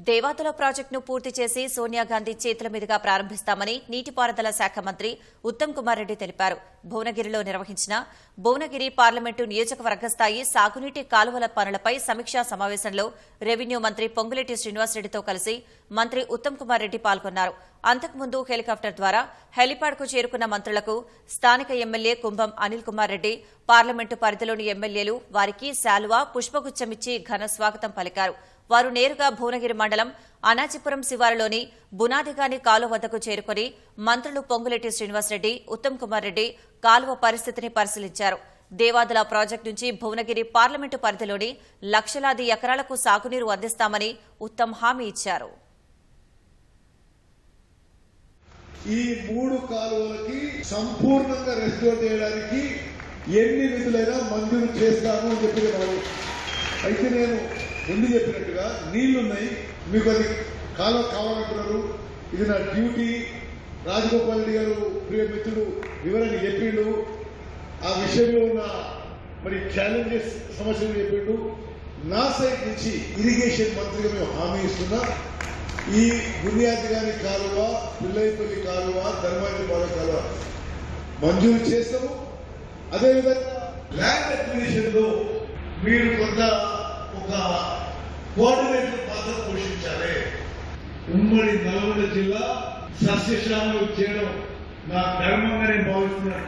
దేవాదుల ప్రాజెక్టును పూర్తి చేసి సోనియా గాంధీ చేతుల మీదుగా ప్రారంభిస్తామని నీటిపారుదల శాఖ మంత్రి ఉత్తమ్ కుమార్ రెడ్డి తెలిపారు. భువనగిరిలో నిర్వహించిన భువనగిరి పార్లమెంటు నియోజకవర్గ స్థాయి సాగునీటి కాలువల పనులపై సమీక్షా సమావేశంలో రెవెన్యూ మంత్రి పొంగులేటి శ్రీనివాసరెడ్డితో కలిసి మంత్రి ఉత్తమ్ కుమార్ రెడ్డి పాల్గొన్నారు. అంతకుముందు హెలికాప్టర్ ద్వారా హెలిపాడ్కు చేరుకున్న మంత్రులకు స్థానిక ఎమ్మెల్యే కుంభం అనిల్ కుమార్ రెడ్డి, పార్లమెంటు పరిధిలోని ఎమ్మెల్యేలు వారికి శాలువా, పుష్పగుచ్చమిచ్చి ఘన స్వాగతం పలికారు. వారు నేరుగా భువనగిరి మండలం అనాచిపురం శివారులోని బునాదిగాని కాలువ వద్దకు చేరుకుని మంత్రులు పొంగులేటి శ్రీనివాసరెడ్డి, ఉత్తమ్ కుమార్ రెడ్డి కాలువ పరిస్థితిని పరిశీలించారు. దేవాదుల ప్రాజెక్టు నుంచి భువనగిరి పార్లమెంటు పరిధిలోని లక్షలాది ఎకరాలకు సాగునీరు అందిస్తామని ఉత్తమ్ హామీ ఇచ్చారు. ఈ 3 కాలువలకి సంపూర్ణంగా రెస్టోర్ చేయడానికి ఎన్ని నిధులైనా మంజూరు చేస్తాము అని చెప్పి అయితే నేను ముందు చెప్పినట్టుగా నీళ్లున్నాయి, మీకు అది కాలువ కావాలంటున్నారు. ఇది నా డ్యూటీ. రాజగోపాల్ రెడ్డి గారు ప్రియ మిత్రుడు వివరంగా చెప్పిండు. ఆ విషయంలో ఉన్న మరి ఛాలెంజెస్ సమస్యలు చెప్పిండు. నా సైడ్ నుంచి ఇరిగేషన్ మంత్రిగా మేము హామీ ఇస్తున్నా. ఈ బునియాదిగాని కాలువ, పిల్లైపల్లి కాలువ, ధర్మాజిపాల కాలువ మంజూరు చేస్తాము. అదేవిధంగా ల్యాండ్ అక్విజిషన్ లో మీరు కొంత ఒక కోఆర్డినేటర్ పాత్ర పోషించాలి. ఉమ్మడి నల్గొండ జిల్లా సస్యశ్యామలు చేయడం నా ధర్మంగా నేను భావిస్తున్నాను.